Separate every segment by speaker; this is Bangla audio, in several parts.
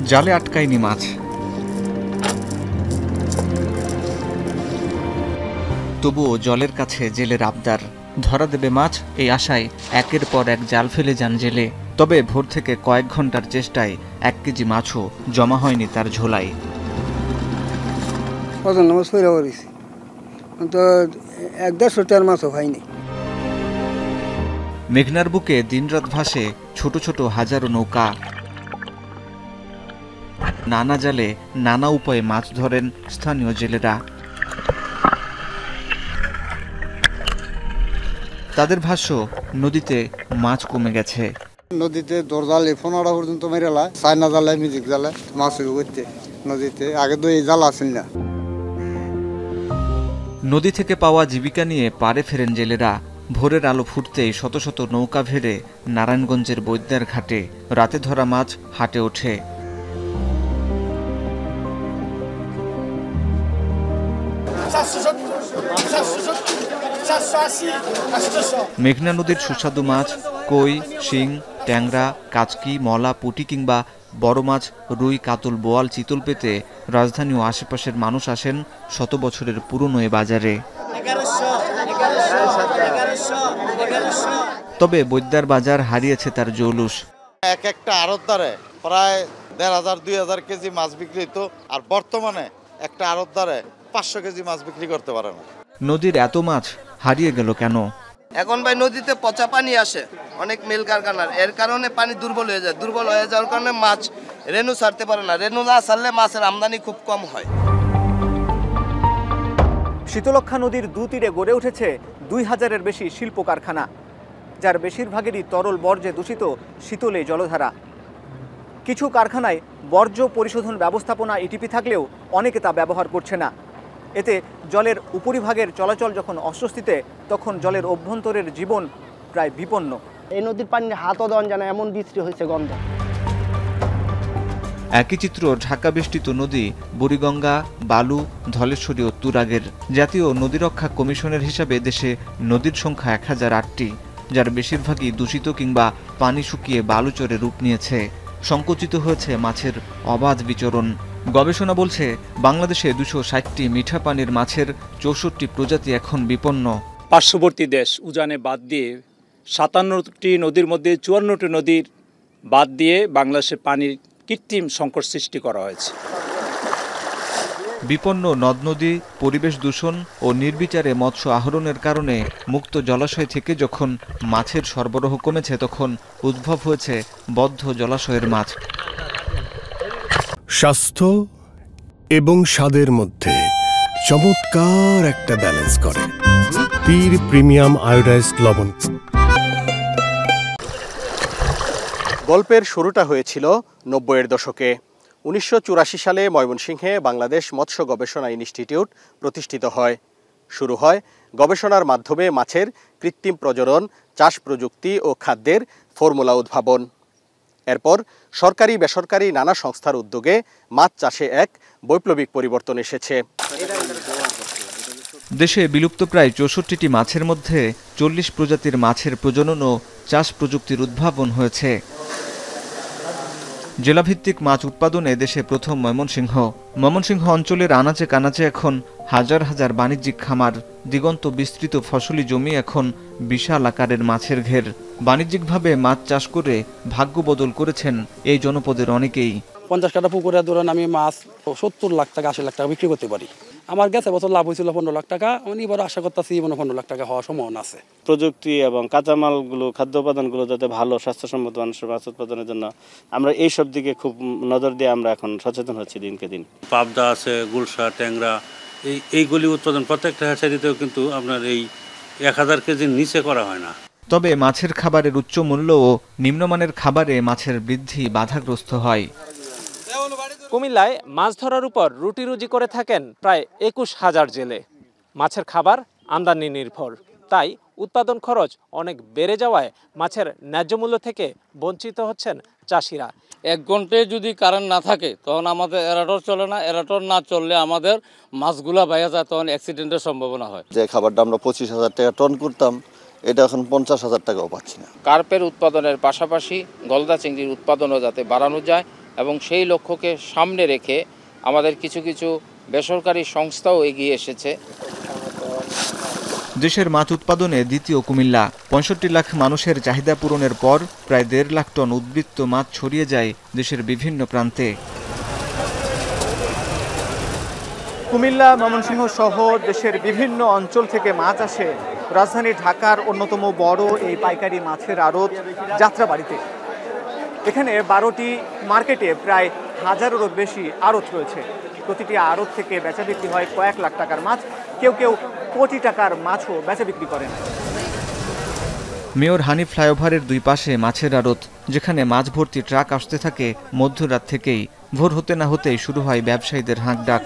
Speaker 1: জালে আটকায়নি মাছ। তবুও জলের কাছে জেলের আবদার, ধরা দেবে মাছ এই আশায় একের পর এক জাল ফেলে যান জেলে। তবে ভোর থেকে কয়েক ঘন্টার চেষ্টায় 1 কেজি মাছও জমা হয়নি তার ঝোলায়। মেঘনার বুকে দিনরাত ভাসে ছোট ছোট হাজারো নৌকা। নানা জালে নানা উপায়ে মাছ ধরেন স্থানীয় জেলেরা। তাদের ভাষ্য, নদীতে মাছ কমে গেছে।
Speaker 2: নদীতে দরজালে 15টা পর্যন্ত মেরেলা, চায়না জালে, মিউজিক জালে মাছ করতে নদীতে। আগে তো এই জাল আসেন না।
Speaker 1: নদী থেকে পাওয়া জীবিকা নিয়ে পাড়ে ফেরেন জেলেরা। ভোরের আলো ফুটতেই শত শত নৌকা ভেড়ে নারায়ণগঞ্জের বৈদ্যার ঘাটে রাতে ধরা মাছ হাটে ওঠে। মেঘনা নদীর সুস্বাদু মাছ কই, শিং, ট্যাংরা, কাচকি, মলা, পুঁটি কিংবা বড় মাছ রুই, কাতল, বোয়াল, চিতল পেতে রাজধানী ও আশেপাশের মানুষ আসেন শত বছরের পুরনো এ বাজারে। তবে বৈদ্যার বাজার হারিয়েছে তার জৌলুস।
Speaker 3: এক একটা আড়তদারে প্রায় 1500-2000 কেজি মাছ বিক্রি হতো, আর বর্তমানে একটা আড়তদারে 500 কেজি মাছ বিক্রি করতে পারে না।
Speaker 1: নদীর এত মাছ হারিয়ে গেল কেন?
Speaker 4: এখন ভাই নদীতে পচা পানি আসে অনেক মিল কারখানার, এর কারণে পানি দুর্বল হয়ে যায়। দুর্বল হয়ে যাওয়ার কারণে মাছ রেণু ছাড়তে পারে না। রেণু না ছাড়লে মাছের আমদানি খুব কম হয়।
Speaker 5: শীতলক্ষ্যা নদীর দুতীরে গড়ে উঠেছে 2000-এর বেশি শিল্প কারখানা, যার বেশিরভাগেরই তরল বর্জ্যে দূষিত শীতলে জলধারা। কিছু কারখানায় বর্জ্য পরিশোধন ব্যবস্থাপনা ইটিপি থাকলেও অনেকে তা ব্যবহার করছে না। এতে জলের উপরিভাগের চলাচল যখন অস্বস্তিতে, তখন জলের অভ্যন্তরের জীবন প্রায় বিপন্ন।
Speaker 6: এই নদীর পানি হাতও দেওয়া যায় না, এমন বিশ্রী হয়েছে গন্ধ।
Speaker 1: একই চিত্র ঢাকা বেষ্টিত নদী বুড়িগঙ্গা, বালু, ধলেশ্বরী ও তুরাগের। জাতীয় নদীরক্ষা কমিশনের হিসাবে দেশে নদীর সংখ্যা 1008টি, যার বেশিরভাগই দূষিত কিংবা পানি শুকিয়ে বালুচরে রূপ নিয়েছে। সংকুচিত হয়েছে মাছের অবাধ বিচরণ। গবেষণা বলছে, বাংলাদেশে 260টি মিঠা পানির মাছের 64টি প্রজাতি এখন বিপন্ন।
Speaker 7: পার্শ্ববর্তী দেশ উজানে বাদ দিয়ে 57টি নদীর মধ্যে 54টি নদীর বাদ দিয়ে বাংলাদেশে পানির কৃত্রিম সংকট সৃষ্টি করা হয়েছে।
Speaker 1: বিপন্ন নদ নদী, পরিবেশ দূষণ ও নির্বিচারে মৎস্য আহরণের কারণে মুক্ত জলাশয় থেকে যখন মাছের সরবরাহ কমেছে, তখন উদ্ভব হয়েছে বদ্ধ জলাশয়ের মাছ।
Speaker 8: স্বাস্থ্য এবং স্বাদের মধ্যে চমৎকার একটা ব্যালেন্স করে পীর প্রিমিয়াম আয়োডাইজড লবণ।
Speaker 9: গল্পের শুরুটা হয়েছিল 90-এর দশকে। 1984 সালে ময়মনসিংহে বাংলাদেশ মৎস্য গবেষণা ইনস্টিটিউট প্রতিষ্ঠিত হয়। শুরু হয় গবেষণার মাধ্যমে মাছের কৃত্রিম প্রজনন, চাষ প্রযুক্তি ও খাদ্যের ফর্মুলা উদ্ভাবন। এরপর সরকারি বেসরকারি নানা সংস্থার উদ্যোগে মাছ চাষে এক বৈপ্লবিক পরিবর্তন এসেছে।
Speaker 1: দেশে বিলুপ্ত প্রায় 64টি মাছের মধ্যে 40 প্রজাতির মাছের প্রজনন ও চাষ প্রযুক্তির উদ্ভাবন হয়েছে। জেলাভিত্তিক মাছ উৎপাদনে দেশে প্রথম ময়মনসিংহ। ময়মনসিংহ অঞ্চলের আনাচে কানাচে এখন হাজার হাজার বাণিজ্যিক খামার। দিগন্ত বিস্তৃত ফসলি জমি এখন বিশাল আকারের মাছের ঘের। বাণিজ্যিকভাবে মাছ চাষ করে ভাগ্য বদল করেছেন এই জনপদের অনেকেই।
Speaker 6: 50 কাঠা পুকুরে ধরেন আমি মাছ 70 লাখ টাকা 80 লাখ টাকা বিক্রি করতে পারি। আমার গেছে বছর লাভ হয়েছিল 15 লাখ টাকা। আমি এবার আশা করতেছি 15 লাখ টাকা হওয়ার সম্ভাবনা আছে।
Speaker 10: প্রযুক্তি এবং কাঁচামালগুলো, খাদ্য উপাদানগুলো যাতে ভালো স্বাস্থ্যসম্মত মানুষের মাছ উৎপাদনের জন্য আমরা এই সব দিকে খুব নজর দিয়ে আমরা এখন সচেতন হচ্ছি দিনকে দিন।
Speaker 11: পাবদা আছে, গুলশা, ট্যাংরা, এইগুলি উৎপাদন প্রত্যেকটা হ্যাচারিতেও কিন্তু আপনার এই 1000 কেজির নিচে করা হয় না।
Speaker 1: তবে মাছের খাবারের উচ্চ মূল্য ও নিম্নমানের খাবারে মাছের বৃদ্ধি বাধাগ্রস্ত হয়।
Speaker 12: কুমিল্লায় মাছ ধরার উপর রুটি রুজি করে থাকেন প্রায় 21,000 জেলে। মাছের খাবার আমদানি নির্ভর, তাই উৎপাদন খরচ অনেক বেড়ে যাওয়ায় মাছের ন্যায্য মূল্য থেকে বঞ্চিত হচ্ছেন চাষিরা।
Speaker 13: 1 ঘন্টায় যদি কারেন্ট না থাকে তখন আমাদের এরাটর চলে না। এরাটর না চললে আমাদের মাছগুলা বাইরে যায়, তখন অ্যাক্সিডেন্টের সম্ভাবনা হয়।
Speaker 3: যে খাবারটা আমরা 25,000 টাকা টন করতাম, এটা এখন 50,000 টাকাও পাচ্ছি না।
Speaker 14: কার্পের উৎপাদনের পাশাপাশি গলদা চিংড়ির উৎপাদনও যাতে বাড়ানো যায় এবং সেই লক্ষ্যকে সামনে রেখে আমাদের কিছু কিছু বেসরকারি সংস্থাও এগিয়ে এসেছে।
Speaker 1: দেশের মাছ উৎপাদনে দ্বিতীয় কুমিল্লা। ৬৫ লাখ মানুষের চাহিদা পূরণের পর প্রায় ১.৫ লাখ টন উদ্বৃত্ত মাছ ছড়িয়ে যায় দেশের বিভিন্ন প্রান্তে।
Speaker 5: কুমিল্লা, ময়মনসিংহ সহ দেশের বিভিন্ন অঞ্চল থেকে মাছ আসে রাজধানী ঢাকার অন্যতম বড় এই পাইকারি মাছের আড়ত যাত্রাবাড়িতে। এখানে ১২টি মার্কেটে প্রায় ১,০০০-এরও বেশি আড়ত রয়েছে। প্রতিটি আড়ত থেকে বেচা বিক্রি হয় কয়েক লাখ টাকার মাছ, কেউ কেউ কোটি টাকার মাছও বেচা বিক্রি করেন।
Speaker 1: মেয়র হানি ফ্লাইওভারের দুই পাশে মাছের আড়ত, যেখানে মাছ ভর্তি ট্রাক আসতে থাকে মধ্যরাত থেকেই। ভোর হতে না হতেই শুরু হয় ব্যবসায়ীদের হাঁকডাক।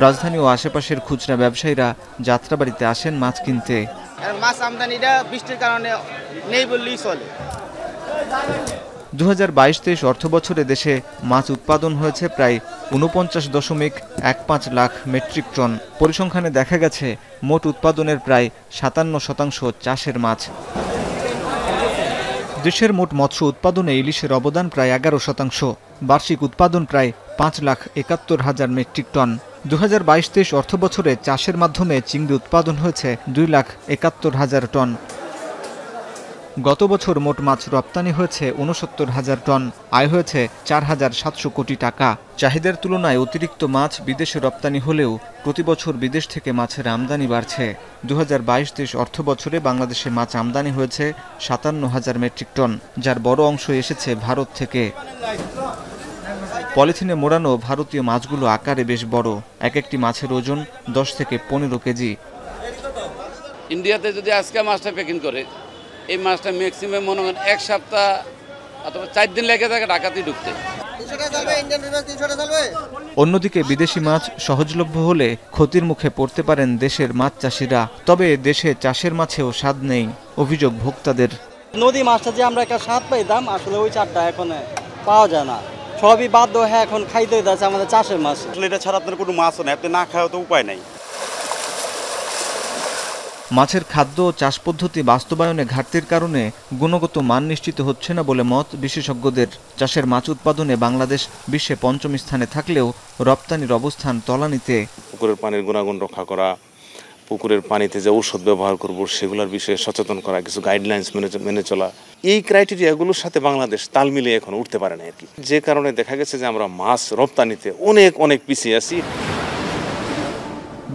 Speaker 1: রাজধানী ও আশেপাশের খুচরা ব্যবসায়ীরা যাত্রাবাড়িতে আসেন মাছ কিনতে।
Speaker 15: মাছ আমদানিটা বৃষ্টির কারণে নেই বললেই চলে।
Speaker 1: ২০২২-২৩ অর্থবছরে দেশে মাছ উৎপাদন হয়েছে প্রায় ৪৯.15 লাখ মেট্রিক টন। পরিসংখ্যানে দেখা গেছে মোট উৎপাদনের প্রায় ৫৭% চাষের মাছ। দেশের মোট মৎস্য উৎপাদনে ইলিশের অবদান প্রায় ১১%। বার্ষিক উৎপাদন প্রায় ৫,৭১,০০০ মেট্রিক টন। ২০২২-২৩ অর্থবছরে চাষের মাধ্যমে চিংড়ি উৎপাদন হয়েছে ২,৭১,০০০ টন। গত বছর মোট মাছ রপ্তানি হয়েছে ৬৯,০০০ টন, আয় হয়েছে ৪,৭০০ কোটি টাকা। চাহিদার তুলনায় অতিরিক্ত মাছ বিদেশে রপ্তানি হলেও প্রতিবছর বিদেশ থেকে মাছের আমদানি বাড়ছে। ২০২২-২৩ অর্থবছরে বাংলাদেশে মাছ আমদানি হয়েছে ৫৭,০০০ মেট্রিক টন, যার বড় অংশ এসেছে ভারত থেকে। পলিথিনে মোড়ানো ভারতীয় মাছগুলো আকারে বেশ বড়, এক একটি মাছের ওজন ১০ থেকে ১৫ কেজি।
Speaker 16: ইন্ডিয়াতে যদি আজকে মাছটা প্যাকিং করে, এই মাছটা ম্যাক্সিমাম মনে করেন ১ সপ্তাহ অথবা ৪ দিন লেগে থাকে ঢাকাতেই ঢুকতে।
Speaker 1: অন্যদিকে বিদেশি মাছ সহজলভ্য হলে ক্ষতির মুখে পড়তে পারেন দেশের মাছ চাষিরা। তবে দেশে চাষের মাছেও স্বাদ নেই, অভিযোগ ভোক্তাদের।
Speaker 17: নদী মাছটা যে আমরা একটা স্বাদ পাইতাম, আসলে ওই চারটা এখন পাওয়া যায় না। সবই বাধ্য হয়ে এখন খাইতে হইতেছে আমাদের চাষের মাছ।
Speaker 18: এটা ছাড়া আপনার কোনো মাছও নেই, আপনি না খাওয়া তো উপায় নাই।
Speaker 1: মাছের খাদ্য ও চাষ পদ্ধতি বাস্তবায়নে ঘাটতির কারণে গুণগত মান নিশ্চিত হচ্ছে না বলে মত বিশেষজ্ঞদের। চাষের মাছ উৎপাদনে বাংলাদেশ বিশ্বে ৫ম স্থানে থাকলেও রপ্তানির অবস্থান তলানিতে।
Speaker 19: পুকুরের পানির গুণাগুণ রক্ষা করা, পুকুরের পানিতে যে ঔষধ ব্যবহার করব সেগুলোর বিষয়ে সচেতন করা, কিছু গাইডলাইন্স মেনে চলা, এই ক্রাইটেরিয়াগুলোর সাথে বাংলাদেশ তাল মিলিয়ে এখন উঠতে পারে না আর কি। যে কারণে দেখা গেছে যে আমরা মাছ রপ্তানিতে অনেক পিছিয়ে আছি।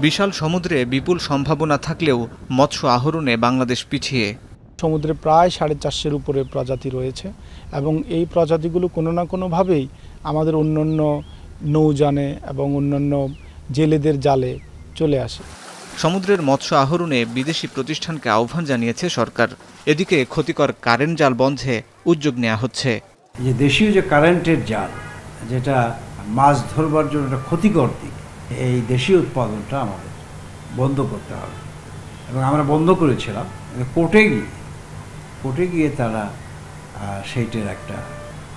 Speaker 1: বিশাল সমুদ্রে বিপুল সম্ভাবনা থাকলেও মৎস্য আহরণে বাংলাদেশ পিছিয়ে।
Speaker 20: সমুদ্রে প্রায় 450-এর উপরে প্রজাতি রয়েছে এবং এই প্রজাতিগুলো কোনো না কোনোভাবেই আমাদের অন্যান্য নৌযানে এবং অন্যান্য জেলেদের জালে চলে আসে।
Speaker 1: সমুদ্রের মৎস্য আহরণে বিদেশি প্রতিষ্ঠানকে আহ্বান জানিয়েছে সরকার। এদিকে ক্ষতিকর কারেন্ট জাল বন্ধে উদ্যোগ নেওয়া হচ্ছে।
Speaker 21: যে দেশীয় যে কারেন্টের জাল, যেটা মাছ ধরবার জন্য একটা ক্ষতিকর দিক, এই দেশীয় উৎপাদনটা আমাদের বন্ধ করতে হবে এবং আমরা বন্ধ করেছিলাম। কোর্টে গিয়ে তারা সেইটার একটা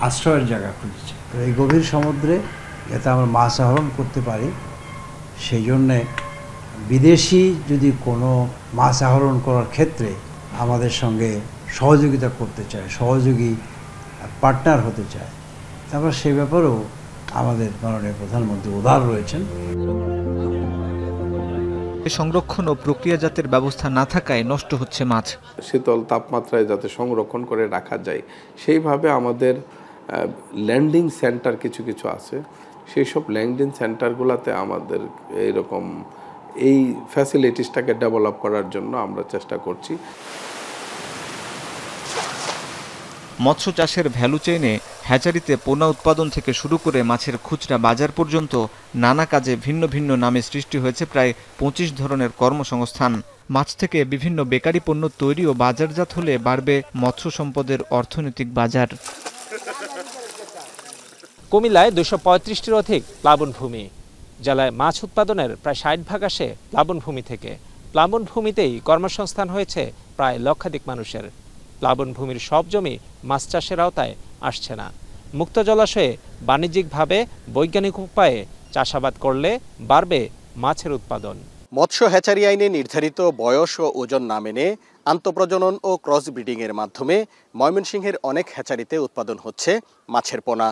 Speaker 21: আশ্রয়ের জায়গা খুঁজছে। তো এই গভীর সমুদ্রে যাতে আমরা মাছ আহরণ করতে পারি, সেই জন্যে বিদেশি যদি কোনো মাছ আহরণ করার ক্ষেত্রে আমাদের সঙ্গে সহযোগিতা করতে চায়, সহযোগী পার্টনার হতে চায়, তারপর সে ব্যাপারেও আমাদের মাননীয় প্রধানমন্ত্রী উদার রয়েছেন।
Speaker 1: সংরক্ষণ ও প্রক্রিয়াজাতের ব্যবস্থা না থাকায় নষ্ট হচ্ছে মাছ।
Speaker 22: শীতল তাপমাত্রায় যাতে সংরক্ষণ করে রাখা যায় সেইভাবে আমাদের ল্যান্ডিং সেন্টার কিছু আছে। সেই সব ল্যান্ডিং সেন্টারগুলোতে আমাদের এইরকম এই ফ্যাসিলিটিসটাকে ডেভেলপ করার জন্য আমরা চেষ্টা করছি।
Speaker 1: মৎস্য চাষের ভ্যালু চেইনে হ্যাচারিতে পোনা উৎপাদন থেকে শুরু করে মাছের খুচরা বাজার পর্যন্ত নানা কাজে ভিন্ন ভিন্ন নামে সৃষ্টি হয়েছে প্রায় ২৫ ধরনের কর্মসংস্থান। মাছ থেকে বিভিন্ন বেকারি পণ্য তৈরি ও বাজারজাত হলে বাড়বে মৎস্য সম্পদের অর্থনৈতিক বাজার।
Speaker 12: কুমিল্লায় ২৩৫টির অধিক প্লাবনভূমি। জেলায় মাছ উৎপাদনের প্রায় ৬০% আসে প্লাবনভূমি থেকে। প্লাবনভূমিতেই কর্মসংস্থান হয়েছে প্রায় লক্ষাধিক মানুষের। প্লাবনভূমির সব জমি মাছ চাষের আওতায় আসছে না। মুক্ত জলাশয়ে বাণিজ্যিকভাবে বৈজ্ঞানিক উপায়ে চাষাবাদ করলে বাড়বে মাছের উৎপাদন।
Speaker 9: মৎস্য হ্যাচারি আইনে নির্ধারিত বয়স ও ওজন না মেনে আন্তঃপ্রজনন ও ক্রস ব্রিডিংয়ের মাধ্যমে ময়মনসিংহের অনেক হ্যাচারিতে উৎপাদন হচ্ছে মাছের পোনা।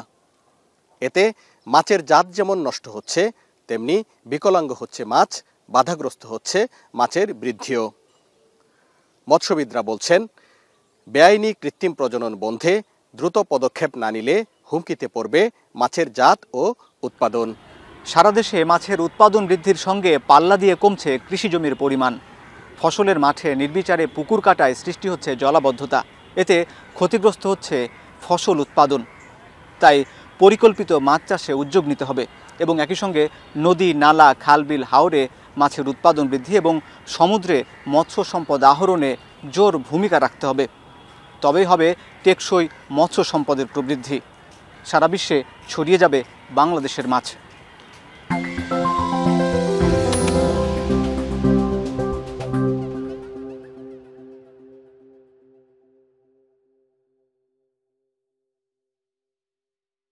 Speaker 9: এতে মাছের জাত যেমন নষ্ট হচ্ছে, তেমনি বিকলাঙ্গ হচ্ছে মাছ, বাধাগ্রস্ত হচ্ছে মাছের বৃদ্ধিও। মৎস্যবিদরা বলছেন, বেআইনি কৃত্রিম প্রজনন বন্ধে দ্রুত পদক্ষেপ না নিলে হুমকিতে পড়বে মাছের জাত ও উৎপাদন।
Speaker 5: সারা দেশে মাছের উৎপাদন বৃদ্ধির সঙ্গে পাল্লা দিয়ে কমছে কৃষিজমির পরিমাণ। ফসলের মাঠে নির্বিচারে পুকুর কাটায় সৃষ্টি হচ্ছে জলাবদ্ধতা। এতে ক্ষতিগ্রস্ত হচ্ছে ফসল উৎপাদন। তাই পরিকল্পিত মাছ চাষে উদ্যোগ নিতে হবে এবং একই সঙ্গে নদী, নালা, খালবিল, হাওরে মাছের উৎপাদন বৃদ্ধি এবং সমুদ্রে মৎস্য সম্পদ আহরণে জোর ভূমিকা রাখতে হবে। তবেই হবে টেকসই মৎস্য সম্পদের প্রবৃদ্ধি। সারা বিশ্বে ছড়িয়ে যাবে বাংলাদেশের মাছ।